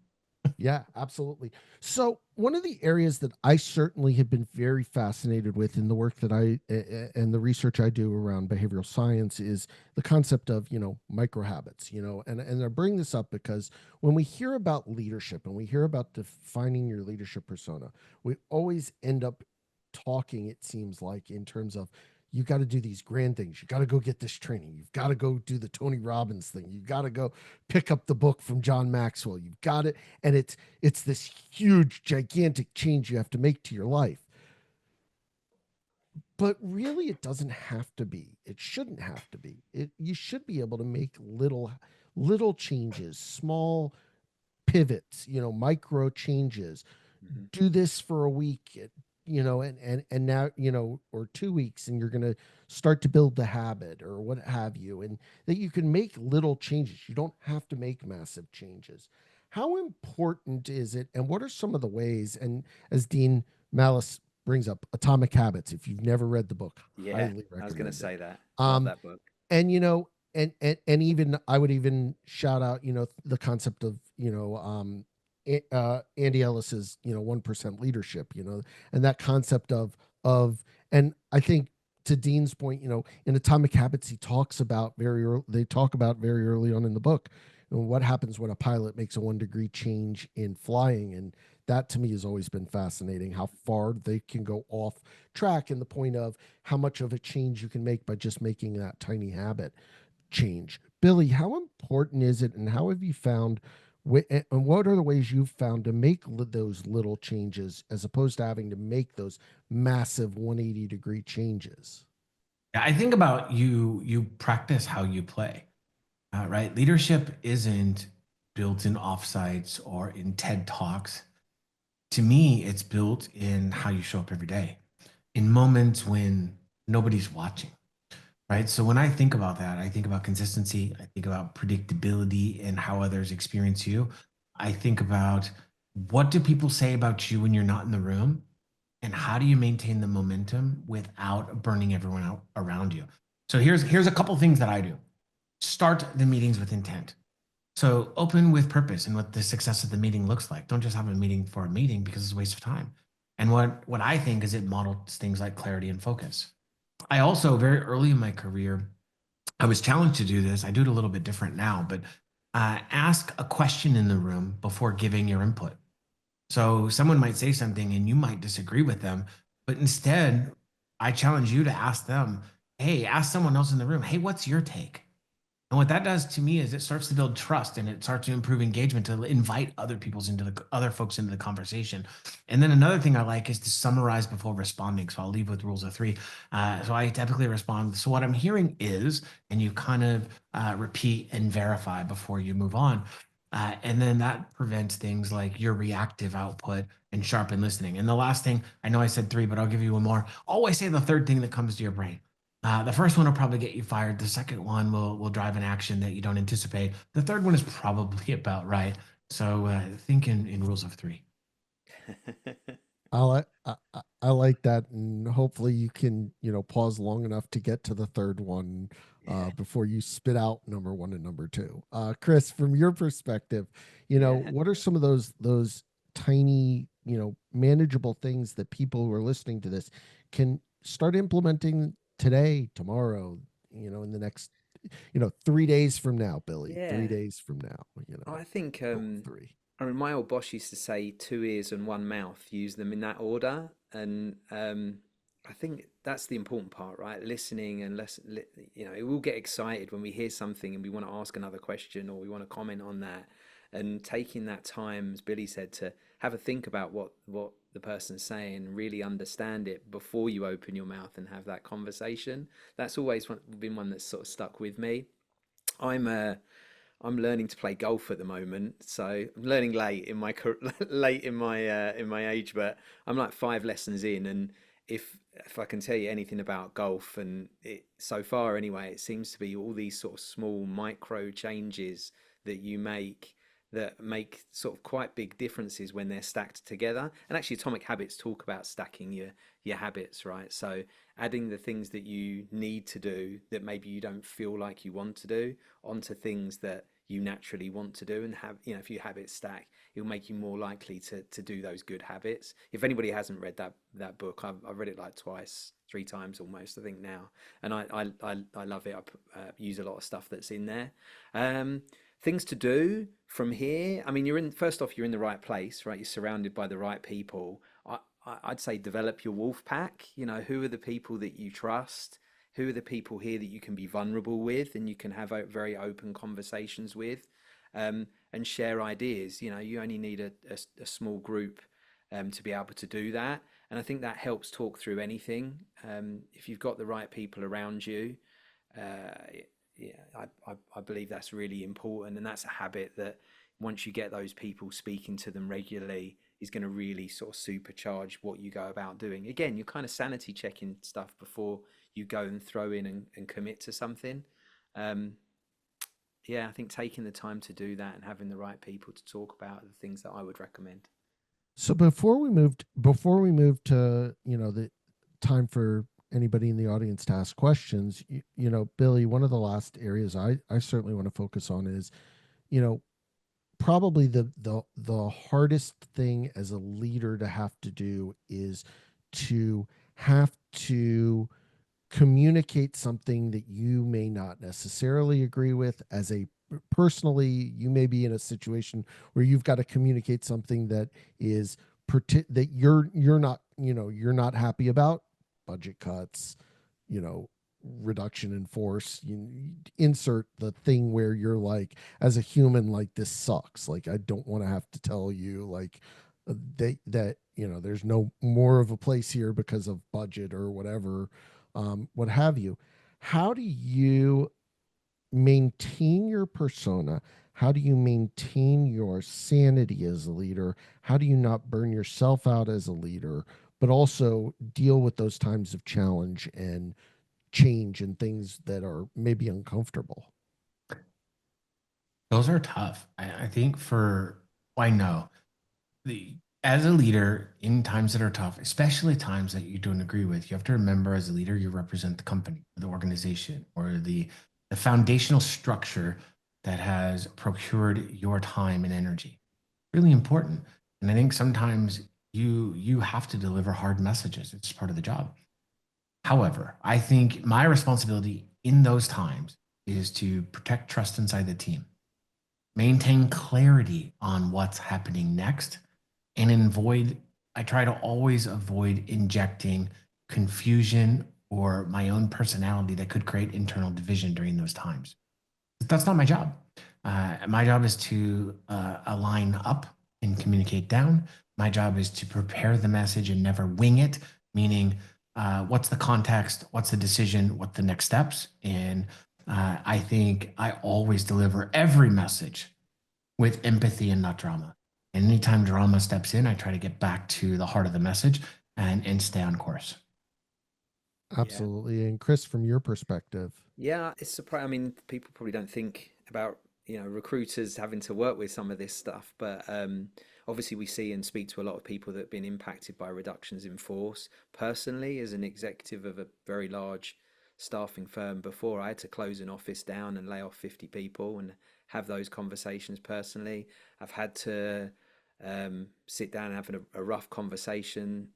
Yeah, absolutely. So, one of the areas that I certainly have been very fascinated with in the work that and the research I do around behavioral science is the concept of, you know, micro habits, you know, and I bring this up because when we hear about leadership and we hear about defining your leadership persona, we always end up talking, it seems like, in terms of, you got to do these grand things. You got to go get this training. You've got to go do the Tony Robbins thing. You got to go pick up the book from John Maxwell. You've got it. And it's this huge, gigantic change you have to make to your life. But really, it doesn't have to be. It shouldn't have to be. You should be able to make little changes, small pivots, you know, micro changes. Hmm. Do this for a week, you know, and now, you know, or 2 weeks, and you're going to start to build the habit or what have you, and that you can make little changes. You don't have to make massive changes. How important is it, and what are some of the ways? And as Dean Malice brings up, Atomic Habits, if you've never read the book, Yeah, highly I was going to recommend it. say that. Love um that book. and you know, and even I would even shout out, you know, the concept of, you know, Andy Ellis's, you know, 1% leadership, you know, and that concept of and I think, to Dean's point, you know, in Atomic Habits, he talks about they talk about very early on in the book, you know, what happens when a pilot makes a 1 degree change in flying. And that to me has always been fascinating, how far they can go off track, and the point of how much of a change you can make by just making that tiny habit change. Billy, how important is it, and how have you found, and what are the ways you've found to make those little changes as opposed to having to make those massive 180-degree changes? Yeah, I think about you practice how you play. Right? Leadership isn't built in offsites or in TED Talks. To me, it's built in how you show up every day, in moments when nobody's watching, right? So when I think about that, I think about consistency, I think about predictability and how others experience you. I think about, what do people say about you when you're not in the room? And how do you maintain the momentum without burning everyone out around you? So here's a couple things that I do. Start the meetings with intent. So open with purpose and what the success of the meeting looks like. Don't just have a meeting for a meeting because it's a waste of time. And what I think is, it models things like clarity and focus. I also, very early in my career, I was challenged to do this. I do it a little bit different now, but ask a question in the room before giving your input. So someone might say something and you might disagree with them, but instead, I challenge you to ask them, hey, ask someone else in the room, hey, what's your take? And what that does to me is it starts to build trust and it starts to improve engagement to invite other folks into the conversation. And then another thing I like is to summarize before responding. So I'll leave with rules of three. So I typically respond. So what I'm hearing is, and you kind of repeat and verify before you move on. And then that prevents things like your reactive output and sharpen listening. And the last thing, I know I said three, but I'll give you one more. Always say the third thing that comes to your brain. The first one will probably get you fired. The second one will drive an action that you don't anticipate. The third one is probably about right. So think in rules of three. I like that, and hopefully you can pause long enough to get to the third one Yeah. before you spit out number one and number two. Chris, from your perspective, Yeah. what are some of those tiny manageable things that people who are listening to this can start implementing today, tomorrow, in the next 3 days from now, Billy, three Yeah. days from now, I think rule of three. I mean my old boss used to say two ears and one mouth, use them in that order. And I think that's the important part, right? Listening and we'll get excited when we hear something and we want to ask another question or we want to comment on that. And taking that time, as Billy said, to have a think about what the person's saying and really understand it before you open your mouth and have that conversation. That's always been one that's sort of stuck with me. I'm I'm learning to play golf at the moment, so I'm learning late in my age, but I'm like 5 lessons in, and if I can tell you anything about golf, and so far anyway, it seems to be all these sort of small micro changes that you make that make sort of quite big differences when they're stacked together. And actually, Atomic Habits talk about stacking your habits, right? So adding the things that you need to do that maybe you don't feel like you want to do onto things that you naturally want to do, and have, if you habit stack, it'll make you more likely to do those good habits. If anybody hasn't read that book, I've read it like twice, 3 times almost, I think now, and I love it. I use a lot of stuff that's in there. Things to do from here. I mean, first off, you're in the right place, right? You're surrounded by the right people. I'd say develop your wolf pack. Who are the people that you trust? Who are the people here that you can be vulnerable with and you can have very open conversations with, and share ideas? You only need a small group to be able to do that. And I think that helps talk through anything. If you've got the right people around you, I believe that's really important. And that's a habit that once you get those people, speaking to them regularly is going to really sort of supercharge what you go about doing. Again, you're kind of sanity checking stuff before you go and throw in and commit to something. Um, yeah, I think taking the time to do that and having the right people to talk about are the things that I would recommend. So before we moved to the time for anybody in the audience to ask questions, Billy, one of the last areas I certainly want to focus on is you know probably the hardest thing as a leader to have to do is to have to communicate something that you may not necessarily agree with. As a personally, you may be in a situation where you've got to communicate something that is that you're not happy about. Budget cuts, you know reduction in force. You insert the thing where you're like, as a human, like, this sucks, like, I don't want to have to tell you, like, that there's no more of a place here because of budget or whatever, what have you. How do you maintain your persona? How do you maintain your sanity as a leader? How do you not burn yourself out as a leader, but also deal with those times of challenge and change and things that are maybe uncomfortable? Those are tough. I think I know the as a leader in times that are tough, especially times that you don't agree with, you have to remember as a leader, you represent the company, the organization, or the foundational structure that has procured your time and energy. Really important. And I think sometimes you have to deliver hard messages. It's part of the job. However, I think my responsibility in those times is to protect trust inside the team, maintain clarity on what's happening next, and I try to always avoid injecting confusion or my own personality that could create internal division during those times. That's not my job. My job is to align up and communicate down. My job is to prepare the message and never wing it, meaning what's the context, what's the decision, what the next steps. And I think I always deliver every message with empathy and not drama. And anytime drama steps in, I try to get back to the heart of the message and stay on course. Yeah. Absolutely. And Chris, from your perspective, Yeah, it's surprising. I mean, people probably don't think about, recruiters having to work with some of this stuff, but obviously we see and speak to a lot of people that have been impacted by reductions in force. Personally, as an executive of a very large staffing firm before, I had to close an office down and lay off 50 people and have those conversations personally. I've had to sit down and have a rough conversation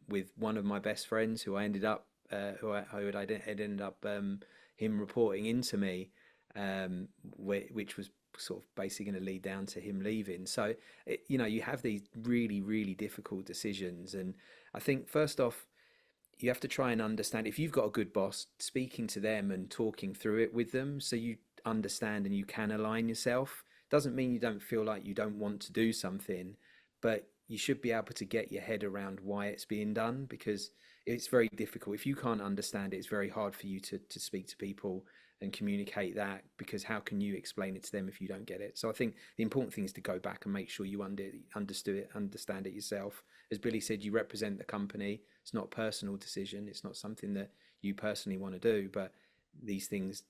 with one of my best friends who I ended up, who had ended up him reporting into me, which was sort of basically going to lead down to him leaving. So, you have these really, really difficult decisions. And I think, first off, you have to try and understand if you've got a good boss, speaking to them and talking through it with them so you understand and you can align yourself. Doesn't mean you don't feel like you don't want to do something, but you should be able to get your head around why it's being done, because it's very difficult. If you can't understand it, it's very hard for you to speak to people and communicate that, because how can you explain it to them if you don't get it? So I think the important thing is to go back and make sure you understand it yourself. As Billy said, you represent the company. It's not a personal decision. It's not something that you personally want to do, but these things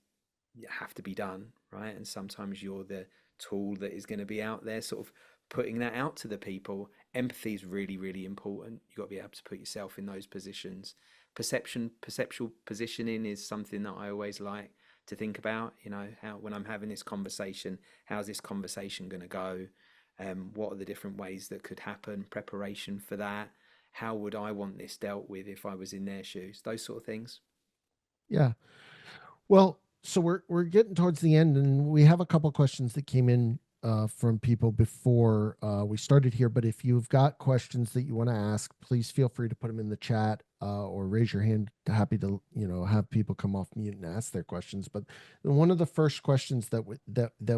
have to be done, right? And sometimes you're the tool that is going to be out there sort of putting that out to the people. Empathy is really, really important. You've got to be able to put yourself in those positions. Perceptual positioning is something that I always like to think about. How, when I'm having this conversation, how's this conversation going to go? What are the different ways that could happen? Preparation for that. How would I want this dealt with if I was in their shoes? Those sort of things. yeah. Well, so we're getting towards the end, and we have a couple questions that came in from people before we started here. But if you've got questions that you want to ask, please feel free to put them in the chat or raise your hand. Happy to have people come off mute and ask their questions. But one of the first questions that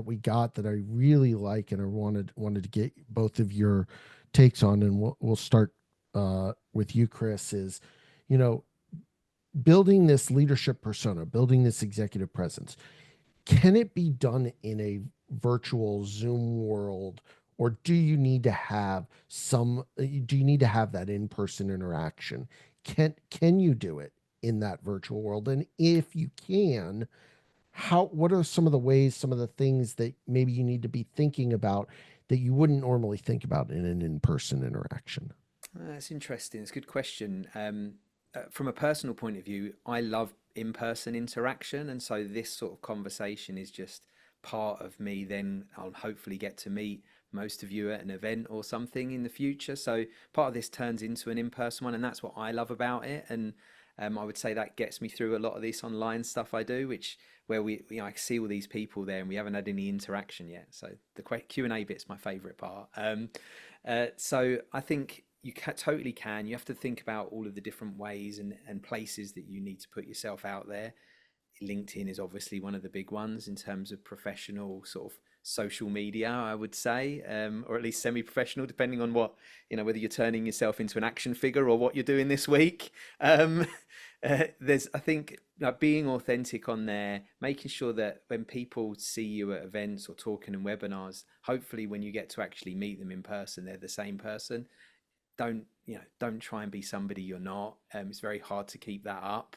we got that I really like and I wanted to get both of your takes on, and we'll start with you, Chris, is you know building this leadership persona, building this executive presence, can it be done in a virtual Zoom world, or do you need to have that in-person interaction? Can you do it in that virtual world? And if you can, what are some of the ways, some of the things that maybe you need to be thinking about that you wouldn't normally think about in an in-person interaction? That's interesting. It's a good question. From a personal point of view, I love in-person interaction, and so this sort of conversation is just part of me. Then I'll hopefully get to meet most of you at an event or something in the future. So part of this turns into an in-person one, and that's what I love about it. And I would say that gets me through a lot of this online stuff I do, which where I see all these people there and we haven't had any interaction yet. So the Q&A bit's my favorite part. So I think totally can. You have to think about all of the different ways and places that you need to put yourself out there. LinkedIn is obviously one of the big ones in terms of professional sort of social media, I would say, or at least semi-professional, depending on whether you're turning yourself into an action figure or what you're doing this week. I think, being authentic on there, making sure that when people see you at events or talking in webinars, hopefully when you get to actually meet them in person, they're the same person. Don't try and be somebody you're not. It's very hard to keep that up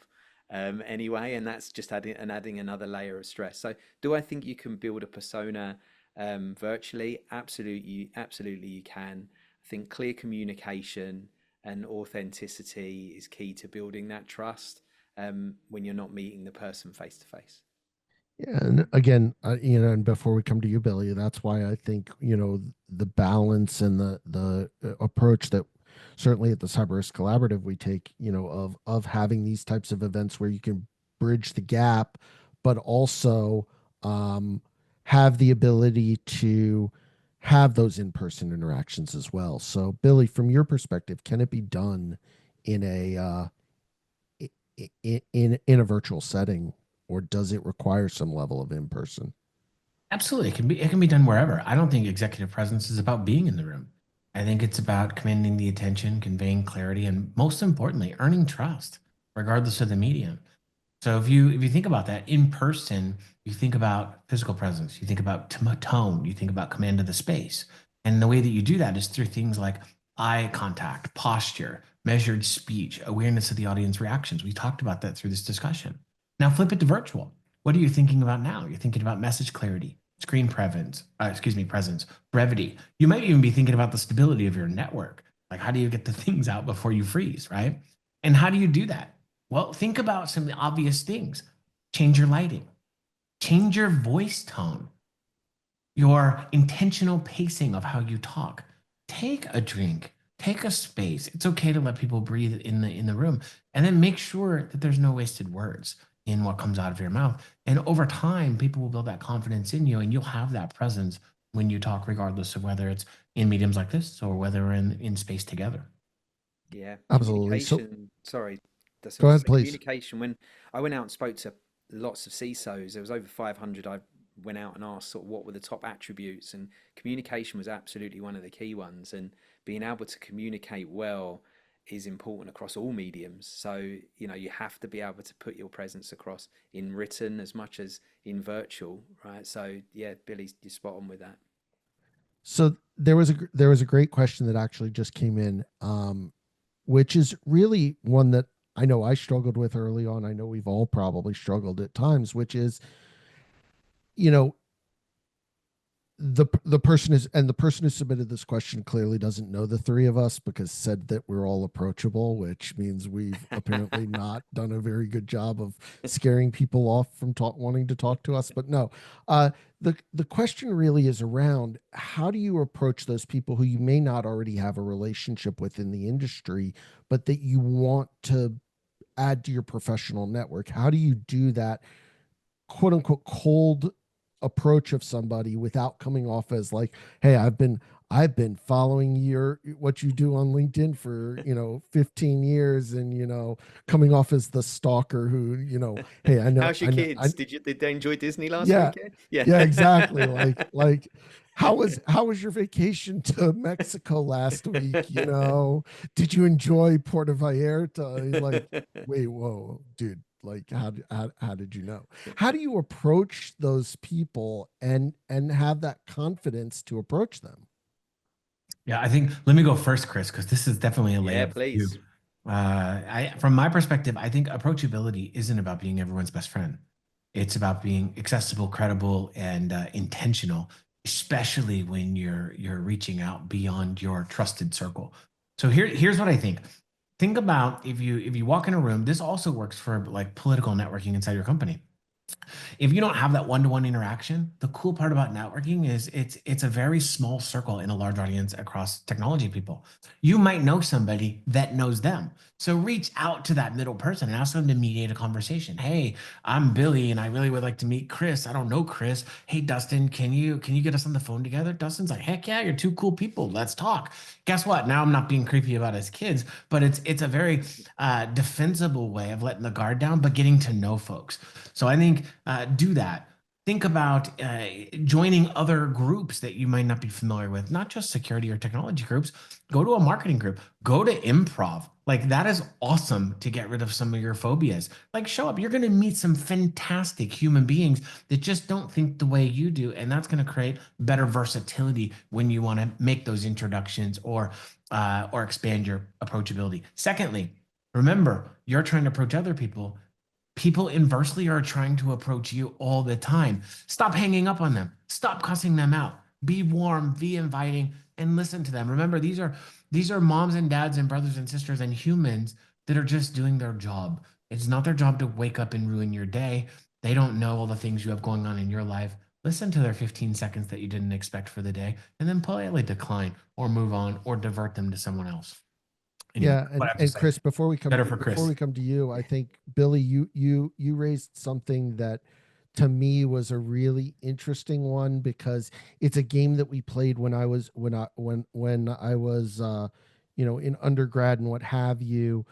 anyway, and that's just adding another layer of stress. So do I think you can build a persona virtually? Absolutely you can. I think clear communication and authenticity is key to building that trust when you're not meeting the person face to face. Yeah, and again, and before we come to you, Billy, that's why I think the balance and the approach that certainly at the Cyber Risk Collaborative we take, of having these types of events where you can bridge the gap, but also have the ability to have those in-person interactions as well. So, Billy, from your perspective, can it be done in a in a virtual setting? or does it require some level of in person? Absolutely. It can be done wherever. I don't think executive presence is about being in the room. I think it's about commanding the attention, conveying clarity, and most importantly, earning trust, regardless of the medium. So if you think about that in person, you think about physical presence, you think about tone, you think about command of the space. And the way that you do that is through things like eye contact, posture, measured speech, awareness of the audience reactions. We talked about that through this discussion. Now flip it to virtual. What are you thinking about now? You're thinking about message clarity, screen presence, brevity. You might even be thinking about the stability of your network. Like how do you get the things out before you freeze, right? And how do you do that? Well, think about some of the obvious things. Change your lighting, change your voice tone, your intentional pacing of how you talk. Take a drink, take a space. It's okay to let people breathe in the room, and then make sure that there's no wasted words in what comes out of your mouth. And over time, people will build that confidence in you, and you'll have that presence when you talk, regardless of whether it's in mediums like this or whether we're in space together. Yeah, Absolutely. So communication. Sorry, that's what I go was ahead, saying. please. Communication. When I went out and spoke to lots of CISOs, there was over 500. I went out and asked sort of what were the top attributes, and communication was absolutely one of the key ones. And being able to communicate well is important across all mediums. So, you have to be able to put your presence across in written as much as in virtual, right? So, yeah, Billy, you're spot on with that. So there was a great question that actually just came in, which is really one that I know I struggled with early on. I know we've all probably struggled at times, which is, you know, the person is and the person who submitted this question clearly doesn't know the three of us because said that we're all approachable, which means we've apparently not done a very good job of scaring people off from wanting to talk to us. But no, the question really is around how do you approach those people who you may not already have a relationship with in the industry, but that you want to add to your professional network? How do you do that quote unquote cold approach of somebody without coming off as like, hey, I've been following what you do on LinkedIn for 15 years, and coming off as the stalker who, hey, I know How's your I know I kids? Did they enjoy Disney last yeah, weekend? Yeah. yeah, exactly. Like how was your vacation to Mexico last week? Did you enjoy Puerto Vallarta? Like, wait, whoa, dude. Like, how did you know? How do you approach those people and have that confidence to approach them? Yeah, I think let me go first, Chris, because this is definitely a Yeah, layup for you. please. From my perspective, I think approachability isn't about being everyone's best friend. It's about being accessible, credible, and intentional, especially when you're reaching out beyond your trusted circle. So here's what I think. Think about if you walk in a room. This also works for like political networking inside your company. If you don't have that one-to-one interaction, the cool part about networking is it's a very small circle in a large audience across technology people. You might know somebody that knows them. So reach out to that middle person and ask them to mediate a conversation. Hey, I'm Billy and I really would like to meet Chris. I don't know Chris. Hey, Dustin, can you get us on the phone together? Dustin's like, heck yeah, you're two cool people. Let's talk. Guess what? Now I'm not being creepy about his kids, but it's a very defensible way of letting the guard down, but getting to know folks. So I think do that. Think about joining other groups that you might not be familiar with, not just security or technology groups. Go to a marketing group, go to improv. Like that is awesome to get rid of some of your phobias. Like show up. You're going to meet some fantastic human beings that just don't think the way you do. And that's going to create better versatility when you want to make those introductions or expand your approachability. Secondly, remember, you're trying to approach other people. People inversely are trying to approach you all the time. Stop hanging up on them. Stop cussing them out. Be warm, be inviting, and listen to them. Remember, these are moms and dads and brothers and sisters and humans that are just doing their job. It's not their job to wake up and ruin your day. They don't know all the things you have going on in your life. Listen to their 15 seconds that you didn't expect for the day, and then politely decline or move on or divert them to someone else. Anyway, Yeah, what and I have to and say. Chris, Better for before Chris. we come to you, I think Billy, you raised something that to me was a really interesting one because it's a game that we played when I was in undergrad and what have you,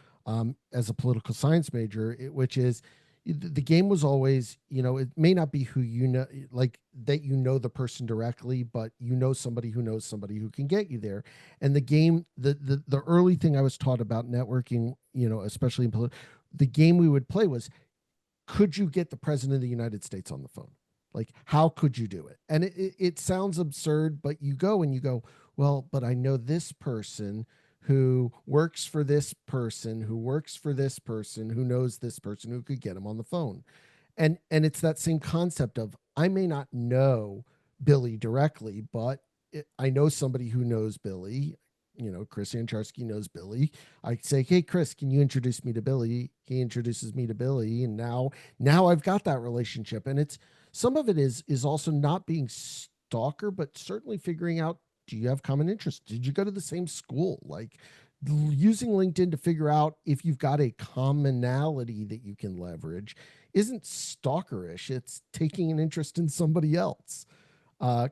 as a political science major, which is, the game was always, it may not be who you know, like that the person directly, but somebody who knows somebody who can get you there. And the game, the early thing I was taught about networking, especially in the game we would play was, could you get the president of the United States on the phone? Like, how could you do it? And it sounds absurd, but you go, well, but I know this person who works for this person, who works for this person, who knows this person who could get him on the phone. And it's that same concept of, I may not know Billy directly, but I know somebody who knows Billy. Chris Ancharsky knows Billy. I say, hey, Chris, can you introduce me to Billy? He introduces me to Billy, and now I've got that relationship. And it's, some of it is also not being stalker, but certainly figuring out, do you have common interests? Did you go to the same school? Like, using LinkedIn to figure out if you've got a commonality that you can leverage isn't stalkerish. It's taking an interest in somebody else.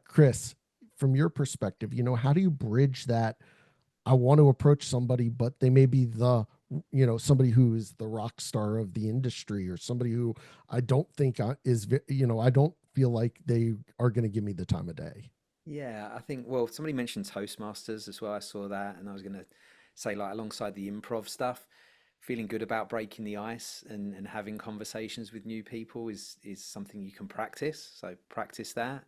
Chris, from your perspective, how do you bridge that? I want to approach somebody, but they may be somebody who is the rock star of the industry, or somebody who I don't think is, I don't feel like they are going to give me the time of day. Yeah, I think, well, somebody mentioned Toastmasters as well. I saw that, and I was going to say, like, alongside the improv stuff, feeling good about breaking the ice and having conversations with new people is something you can practice. So practice that.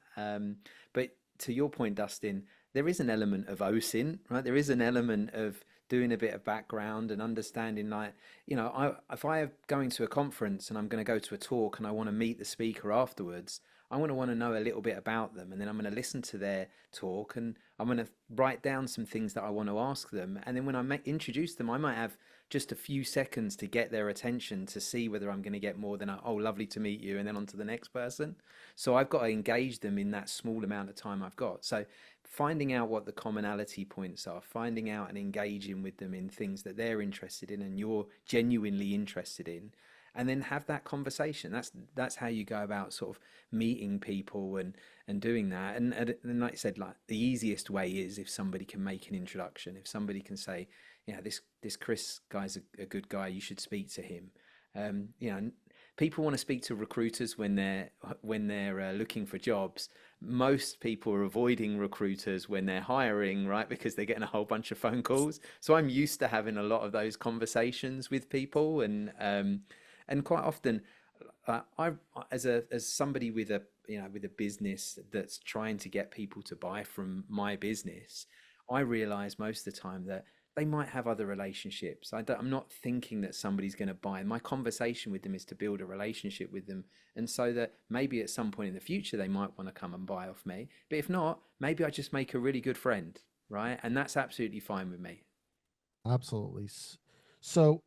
But to your point, Dustin, there is an element of OSINT, right? There is an element of doing a bit of background and understanding, like, if I am going to a conference and I'm going to go to a talk and I want to meet the speaker afterwards, I want to know a little bit about them, and then I'm going to listen to their talk, and I'm going to write down some things that I want to ask them. And then when I introduce them, I might have just a few seconds to get their attention to see whether I'm going to get more than oh, lovely to meet you, and then on to the next person. So I've got to engage them in that small amount of time I've got. So finding out what the commonality points are, finding out and engaging with them in things that they're interested in and you're genuinely interested in, and then have that conversation. That's how you go about sort of meeting people and doing that. And like I said, like, the easiest way is if somebody can make an introduction, if somebody can say, this Chris guy's a good guy, you should speak to him. People want to speak to recruiters when they're looking for jobs. Most people are avoiding recruiters when they're hiring, right? Because they're getting a whole bunch of phone calls. So I'm used to having a lot of those conversations with people, and quite often, I as somebody with a business that's trying to get people to buy from my business, I realize most of the time that they might have other relationships. I'm not thinking that somebody's going to buy. My conversation with them is to build a relationship with them, and so that maybe at some point in the future they might want to come and buy off me. But if not, maybe I just make a really good friend, right? And that's absolutely fine with me. Absolutely. So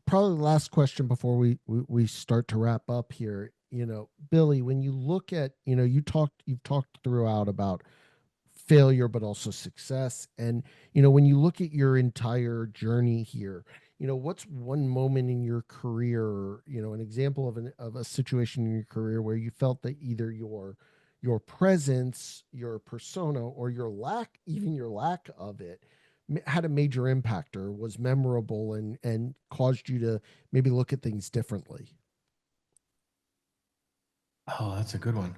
probably the last question before we start to wrap up here. Billy, when you look at, you've talked throughout about failure, but also success. And, when you look at your entire journey here, what's one moment in your career, an example of a situation in your career where you felt that either your presence, your persona, or even your lack of it had a major impact or was memorable and caused you to maybe look at things differently? Oh, that's a good one.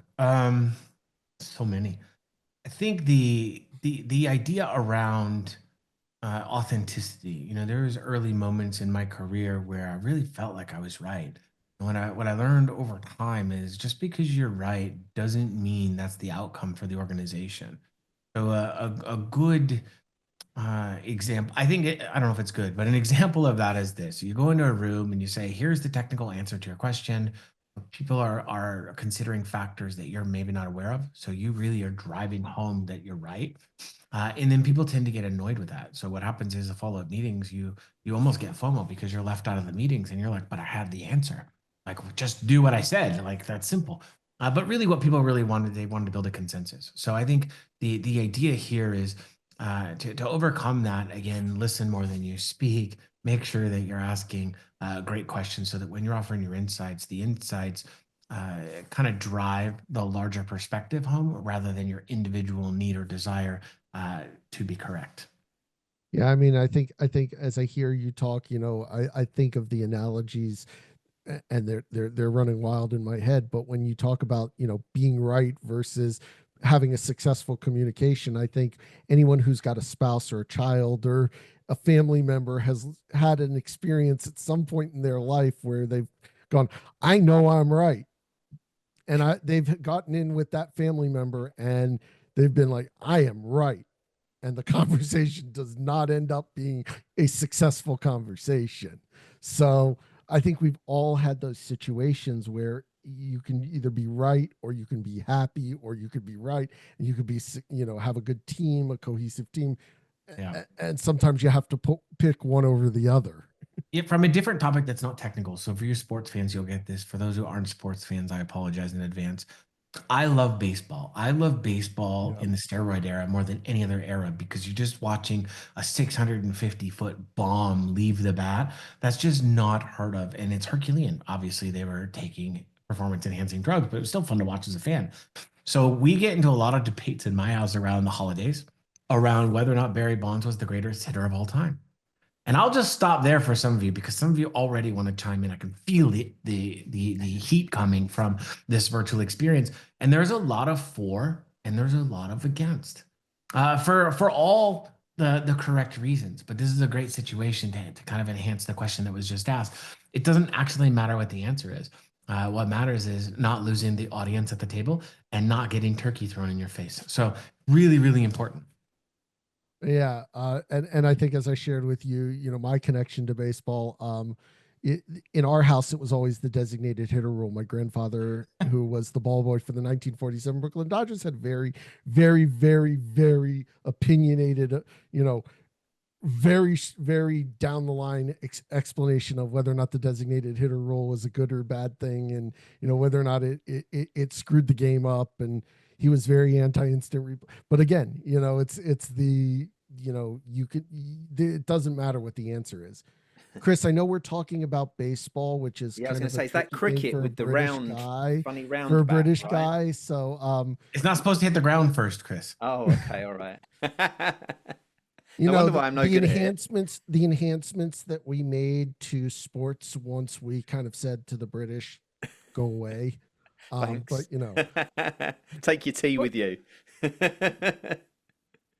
So many. I think the idea around authenticity. There was early moments in my career where I really felt like I was right. And what I learned over time is, just because you're right doesn't mean that's the outcome for the organization. So a good example, I don't know if it's good, but an example of that is this: you go into a room and you say, here's the technical answer to your question. People are considering factors that you're maybe not aware of, so you really are driving home that you're right. And then people tend to get annoyed with that. So what happens is, the follow-up meetings, you almost get FOMO because you're left out of the meetings, and you're like, but I had the answer. Like, just do what I said. Like, that's simple. But really, what people really wanted, they wanted to build a consensus. So I think the idea here is, to overcome that, again, listen more than you speak. Make sure that you're asking great questions, so that when you're offering your insights, the insights kind of drive the larger perspective home, rather than your individual need or desire to be correct. Yeah, I mean, I think as I hear you talk, I think of the analogies and they're running wild in my head. But when you talk about, being right versus having a successful communication, I think anyone who's got a spouse or a child or a family member has had an experience at some point in their life where they've gone, I know I'm right. And they've gotten in with that family member and they've been like, I am right. And the conversation does not end up being a successful conversation. So I think we've all had those situations where you can either be right or you can be happy, or you could be right and you could be, have a good team, a cohesive team. Yeah. And sometimes you have to pick one over the other. Yeah, from a different topic that's not technical. So for you sports fans, you'll get this. For those who aren't sports fans, I apologize in advance. I love baseball. I love baseball Yeah. in the steroid era more than any other era because you're just watching a 650-foot bomb leave the bat. That's just not heard of. And it's Herculean. Obviously, they were taking performance enhancing drugs, but it was still fun to watch as a fan. So we get into a lot of debates in my house around the holidays around whether or not Barry Bonds was the greatest hitter of all time. And I'll just stop there for some of you because some of you already want to chime in. I can feel the heat coming from this virtual experience. And there's a lot of for and there's a lot of against. For all the correct reasons. But this is a great situation to kind of enhance the question that was just asked. It doesn't actually matter what the answer is. What matters is not losing the audience at the table and not getting turkey thrown in your face. So really, really important. Yeah, and I think, as I shared with you, my connection to baseball, in our house it was always the designated hitter rule. My grandfather, who was the ball boy for the 1947 Brooklyn Dodgers, had very, very, very, very opinionated, very down the line explanation of whether or not the designated hitter rule was a good or bad thing, and whether or not it screwed the game up. And he was very anti-instant but again, it's the, it doesn't matter what the answer is. Chris, I know we're talking about baseball, which is Yeah, I was kind going of to a say, is that tricky thing cricket for a with the British round, guy, funny round bat, right? So It's not supposed to hit the ground first, Chris. Oh, okay, all right. No wonder the, why I'm no the good at it. enhancements that we made to sports once we kind of said to the British, go away. Thanks. But Take your tea but with you.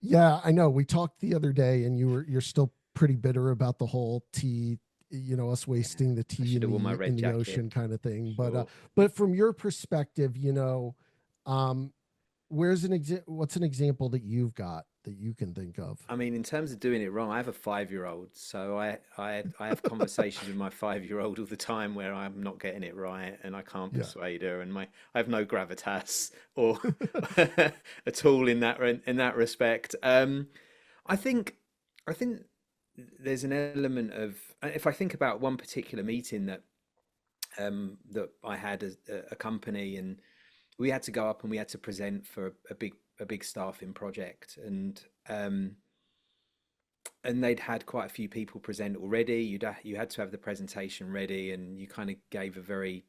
yeah, I know. We talked the other day, and you're still pretty bitter about the whole tea, us Yeah, wasting the I tea should have worn my in red the jacket. ocean kind of thing. Sure. But from your perspective, um, what's an example that you've got that you can think of? I mean, in terms of doing it wrong, I have a 5-year-old, so I have conversations with my 5-year-old all the time where I'm not getting it right and I can't Yeah. persuade her, and I have no gravitas or at all in that respect. I think I think there's an element of, if I think about one particular meeting that I had as a company, and we had to go up and we had to present for a big staffing project, and they'd had quite a few people present already. You had to have the presentation ready, and you kind of gave a very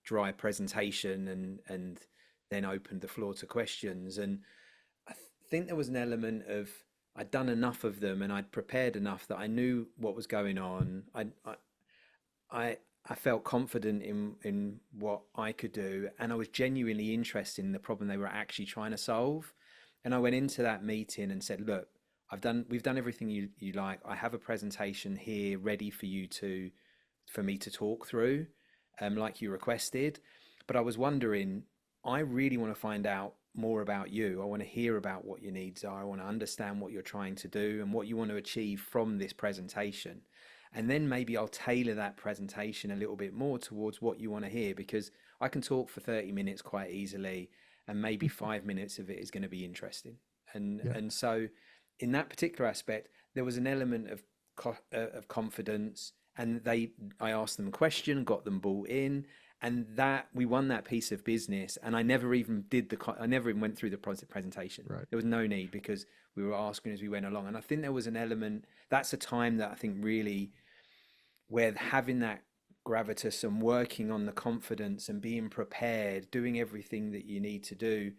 dry presentation, and then opened the floor to questions. And I think there was an element of, I'd done enough of them and I'd prepared enough that I knew what was going on. I felt confident in what I could do, and I was genuinely interested in the problem they were actually trying to solve. And I went into that meeting and said, "Look, we've done everything you like. I have a presentation here ready for me to talk through, like you requested. But I was wondering, I really want to find out more about you. I want to hear about what your needs are. I want to understand what you're trying to do and what you want to achieve from this presentation. And then maybe I'll tailor that presentation a little bit more towards what you want to hear, because I can talk for 30 minutes quite easily, and maybe 5 minutes of it is going to be interesting." Yeah. And so in that particular aspect, there was an element of confidence, and I asked them a question, got them bought in, and that we won that piece of business. And I never even went through the presentation. Right. There was no need, because we were asking as we went along. And I think there was an element, that's a time that I think really, where having that gravitas and working on the confidence and being prepared, doing everything that you need to do,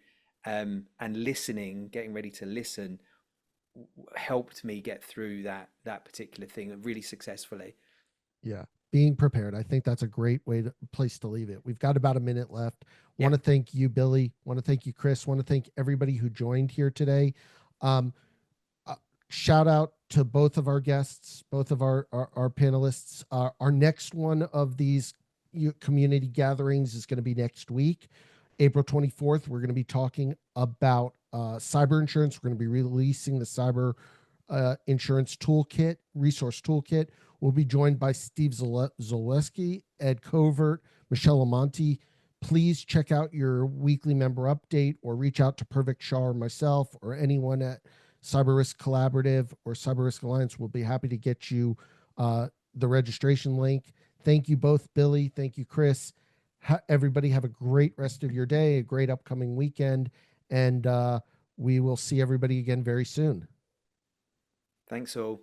and listening, getting ready to listen, helped me get through that particular thing really successfully. Yeah. being prepared. I think that's a great place to leave it. We've got about a minute left. Yeah. Want to thank you, Billy. Want to thank you, Chris. Want to thank everybody who joined here today. Um, Shout out to both of our guests, both of our panelists. Our next one of these community gatherings is going to be next week, April 24th. We're going to be talking about cyber insurance. We're going to be releasing the cyber insurance toolkit, resource toolkit. We'll be joined by Steve Zaleski, Ed Covert, Michelle Amonte. Please check out your weekly member update or reach out to Perfect Shaw or myself or anyone at Cyber Risk Collaborative or Cyber Risk Alliance. We'll be happy to get you the registration link. Thank you both, Billy. Thank you, Chris. Everybody have a great rest of your day, a great upcoming weekend, and we will see everybody again very soon. Thanks all.